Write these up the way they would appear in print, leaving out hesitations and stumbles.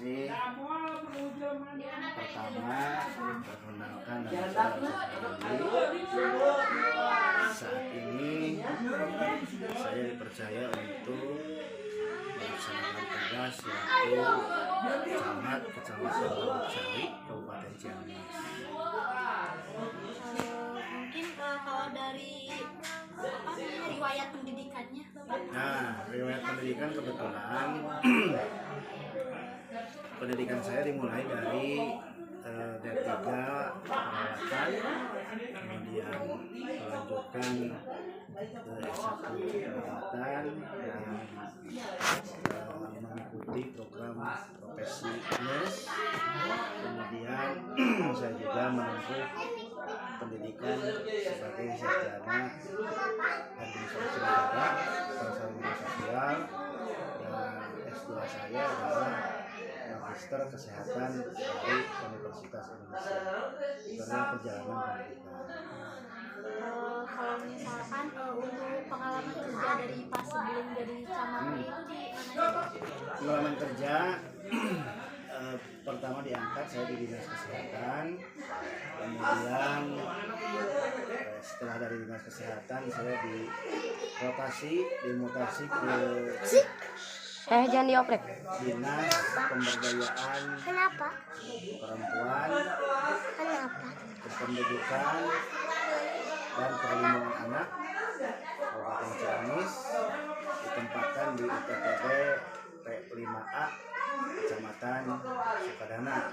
kasih. Pertama, perkenalkan nama saya saat ini saya dipercaya untuk melaksanakan tugas yaitu camat Kecamatan Tambak Sari, Kabupaten Ciamis. Mungkin kalau dari riwayat pendidikannya, Nah, riwayat pendidikan kebetulan pendidikan saya dimulai dari D3 perawatan, kemudian melanjutkan ke S1 perawatan dan mengikuti program profesi nurse. Kemudian saya juga menempuh pendidikan sebagai sarjana administrasi negara atau sarjana sosial, dan S2 saya adalah Magister Kesehatan dari Universitas Indonesia. Karena perjalanan pendidikan. kalau misalkan untuk pengalaman kerja dari pas sebelum jadi camat itu di mana? Pengalaman kerja pertama diangkat saya di Dinas Kesehatan, kemudian setelah dari Dinas Kesehatan saya dimutasi ke jangan dioprek. Dinas Pemberdayaan Perempuan, Kependudukan dan Perlindungan Anak Kabupaten Ciamis, ditempatkan di IPTB P5A Kecamatan Sukadana,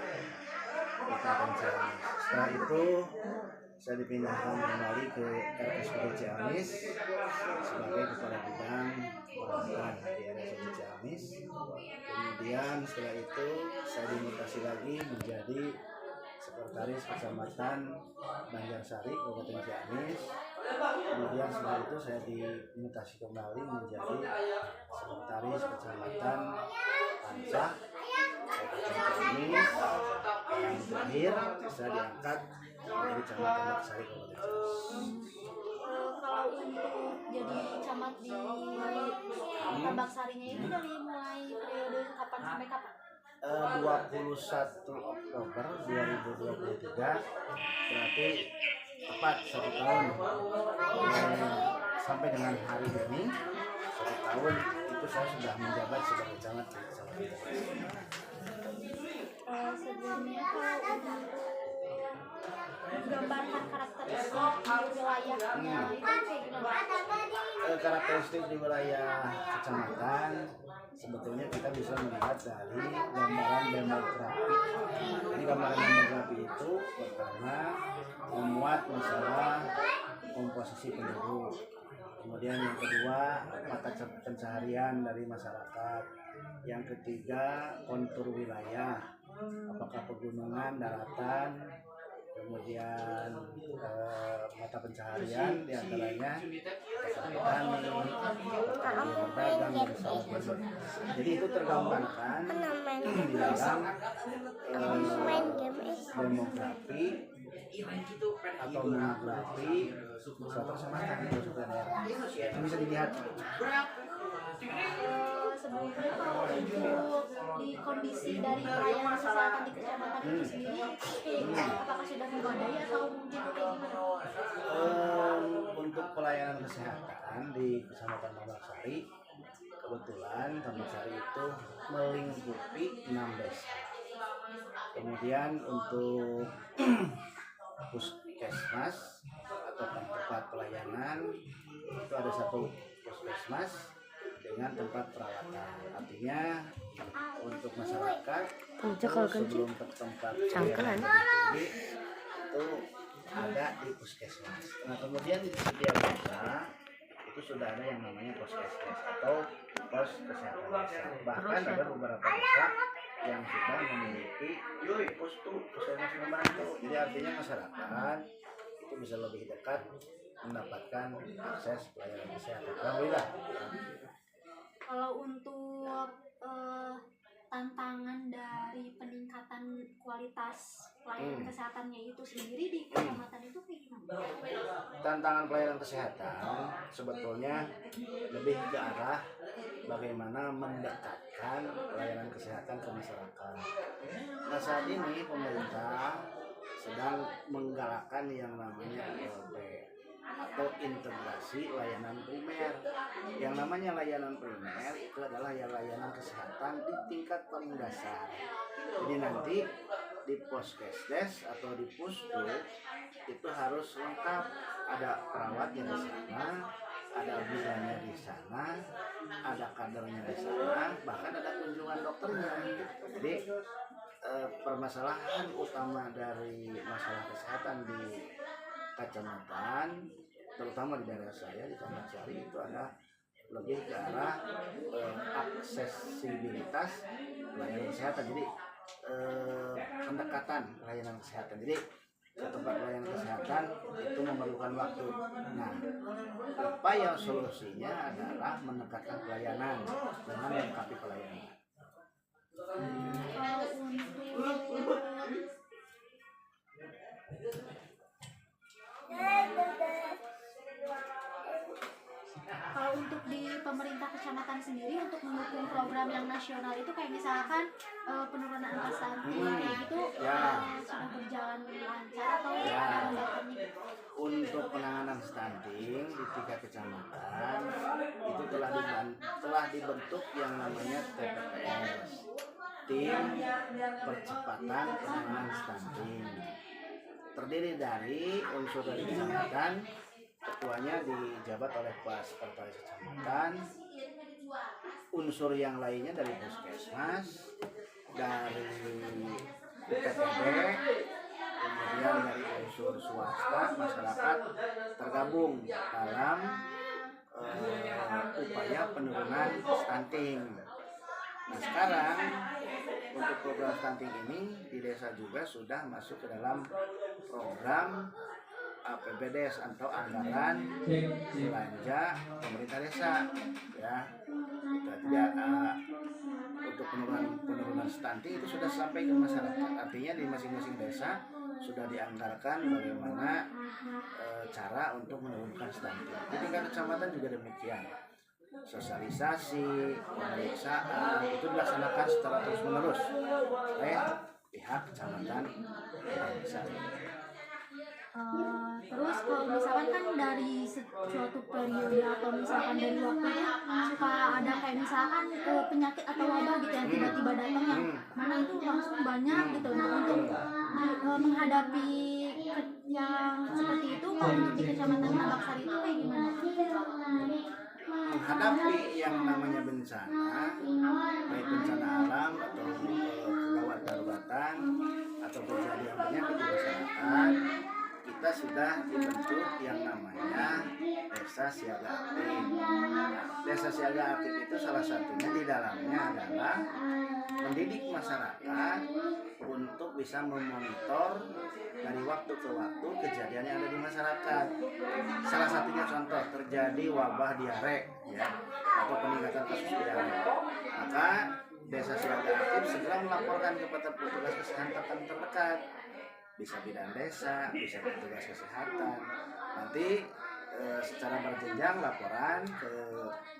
Kabupaten Ciamis. Setelah itu saya dipindahkan kembali ke RSUD Ciamis sebagai kepala bidang perawatan di RSUD Ciamis. Kemudian setelah itu saya dimutasi lagi menjadi Sekretaris Kecamatan Banjarsari, Kabupaten Ciamis. Kemudian setelah itu saya dimutasi kembali menjadi Sekretaris Kecamatan Pancah, Kabupaten Ciamis. Yang terakhir saya diangkat menjadi camat Tambak Sari, Kabupaten Ciamis. Kalau untuk jadi camat di Tambak Sarinya itu dari mulai periode kapan sampai kapan? 21 Oktober 2023, berarti tepat 1 tahun. Sampai dengan hari ini 1 tahun itu saya sudah menjabat sebagai camat di Kecamatan. Sebelumnya kalau gambarkan karakteristik di wilayahnya itu kayak gimana? Karakteristik di wilayah kecamatan sebetulnya kita bisa melihat dari gambaran demografi. Ini gambaran demografi itu pertama memuat masalah komposisi penduduk, kemudian yang kedua mata pencaharian dari masyarakat, yang ketiga kontur wilayah, apakah pegunungan, daratan, kemudian mata pencaharian diantaranya petani, pedagang, dan sebagainya. Jadi itu tergambarkan di dalam demografi atau monografi suatu kecamatan atau suatu daerah. Itu bisa dilihat. Sebelumnya kalau untuk di kondisi dari pelayanan kesehatan di kecamatan itu sendiri, apakah sudah memadai atau mungkin kayak gimana? Untuk pelayanan kesehatan di Kecamatan Tambak Sari, kebetulan Tambak Sari itu melingkupi 6 desa. Kemudian untuk puskesmas atau tempat pelayanan itu ada 1 puskesmas dengan tempat perawatan. Artinya untuk masyarakat sebelum ke tempat pelayanan itu ada di puskesmas. Nah, kemudian di setiap desa itu sudah ada yang namanya puskesmas atau pos kesehatan desa. Bahkan ada beberapa desa yang sudah memiliki puskesmas membantu. Jadi artinya masyarakat itu bisa lebih dekat mendapatkan akses pelayanan kesehatan. Alhamdulillah. Kalau untuk tantangan dari peningkatan kualitas pelayanan kesehatannya itu sendiri di kecamatan itu kayak gimana? Tantangan pelayanan kesehatan sebetulnya lebih ke arah bagaimana mendekatkan pelayanan kesehatan ke masyarakat. Nah, saat ini pemerintah sedang menggalakkan yang namanya ILP atau integrasi layanan primer. Yang namanya layanan primer itu adalah layanan kesehatan di tingkat paling dasar. Jadi nanti di Poskesdes atau di Pusdu itu harus lengkap, ada perawatnya di sana, ada bidannya di sana, ada kadernya di sana, bahkan ada kunjungan dokternya. Jadi permasalahan utama dari masalah kesehatan di kecamatan, terutama di daerah saya di Taman Sari, itu ada lebih ke arah aksesibilitas layanan kesehatan. Jadi pendekatan layanan kesehatan. Jadi ke tempat layanan kesehatan itu memerlukan waktu. Nah, upaya solusinya adalah mendekatkan pelayanan dengan melengkapi pelayanan. Kalau untuk di pemerintah kecamatan sendiri untuk mendukung program yang nasional itu kayak misalkan penurunan angka stunting kayak gitu sudah berjalan lancar atau ada hambatan? Untuk penanganan stunting di 3 kecamatan itu telah dibentuk yang namanya TPPS, tim percepatan penanganan stunting. Terdiri dari unsur dari kecamatan, ketuanya dijabat oleh Pak Sekretaris Kecamatan, unsur yang lainnya dari Puskesmas, dari PTB, kemudian dari unsur swasta, masyarakat tergabung dalam upaya penurunan stunting. Nah, sekarang untuk program stunting ini di desa juga sudah masuk ke dalam program APBDes atau anggaran belanja pemerintah desa, ya. Tidak untuk penurunan stunting itu sudah sampai ke masyarakat. Artinya di masing-masing desa sudah dianggarkan bagaimana cara untuk menurunkan stunting. Di tingkat kecamatan juga demikian. Sosialisasi, pemeriksaan itu dilaksanakan secara terus-menerus oleh pihak kecamatan desa. Terus kalau misalkan kan dari suatu periode atau misalkan dari waktunya suka ada kayak misalkan penyakit atau wabah gitu yang tiba-tiba datang yang mana itu langsung banyak gitu. Nah, untuk menghadapi yang seperti itu kalau untuk di kecamatan Tambak Sari itu kayak gimana? Menghadapi yang namanya bencana, baik bencana alam atau kegawat daruratan atau kejadian penyakit di masyarakat, kita sudah dibentuk yang namanya desa siaga aktif. Desa siaga aktif itu salah satunya di dalamnya adalah mendidik masyarakat untuk bisa memonitor dari waktu ke waktu kejadian yang ada di masyarakat. Salah satunya contoh terjadi wabah diare, ya, atau peningkatan kasus diare, maka desa siaga aktif segera melaporkan kepada petugas kesehatan terdekat, bisa bidan desa, bisa petugas kesehatan. Nanti secara berjenjang laporan ke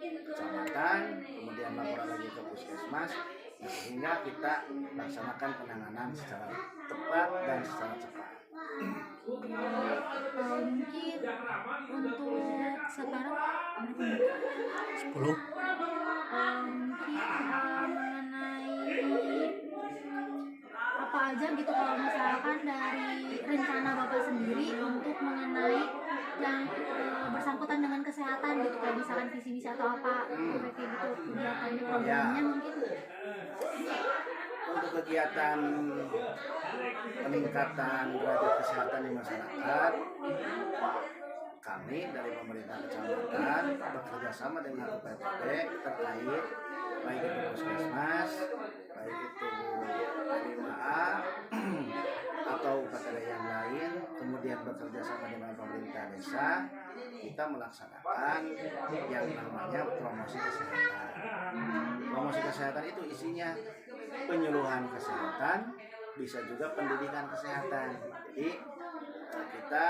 kecamatan, kemudian laporan lagi ke puskesmas, sehingga kita laksanakan penanganan secara tepat dan secara cepat. Mungkin untuk sekarang 10. mungkin mengenai apa aja gitu kalau misalkan dari rencana Bapak sendiri untuk mengenai yang bersangkutan dengan kesehatan gitu, kayak misalkan visi misi atau apa kayak gitu kegiatannya, programnya mungkin. Untuk kegiatan peningkatan derajat kesehatan di masyarakat, kami dari pemerintah kecamatan bekerja sama dengan UPTD terkait baik itu puskesmas, baik itu 5A atau UPTD yang lain, kemudian bekerja sama dengan pemerintah desa, kita melaksanakan yang namanya promosi kesehatan. Promosi kesehatan itu isinya penyuluhan kesehatan, bisa juga pendidikan kesehatan. Jadi kita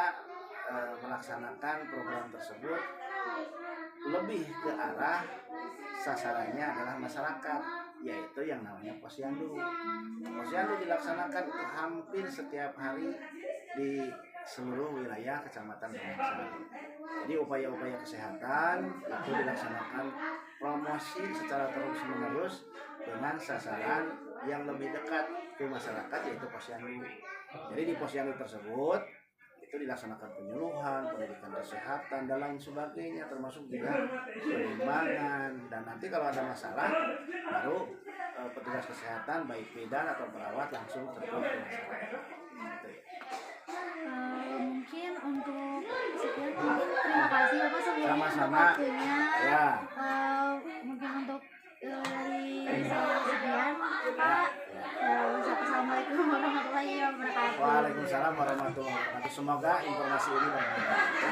melaksanakan program tersebut lebih ke arah sasarannya adalah masyarakat, yaitu yang namanya posyandu. Posyandu dilaksanakan itu hampir setiap hari di seluruh wilayah Kecamatan Pemangsari. Jadi upaya-upaya kesehatan itu dilaksanakan promosi secara terus-menerus dengan sasaran yang lebih dekat ke masyarakat, yaitu posyandu. Jadi di posyandu tersebut itu dilaksanakan penyuluhan, pendidikan kesehatan dan lain sebagainya, termasuk juga penimbangan, dan nanti kalau ada masalah baru petugas kesehatan baik bidan atau perawat langsung terjun ke masyarakat. Mungkin untuk sekian, mungkin terima kasih Bapak sebelumnya untuk Sama-sama. waktunya. Ya. Mungkin untuk dari saya sekian Pak. Assalamualaikum warahmatullahi wabarakatuh. Waalaikumsalam warahmatullahi wabarakatuh. Semoga informasi ini bermanfaat.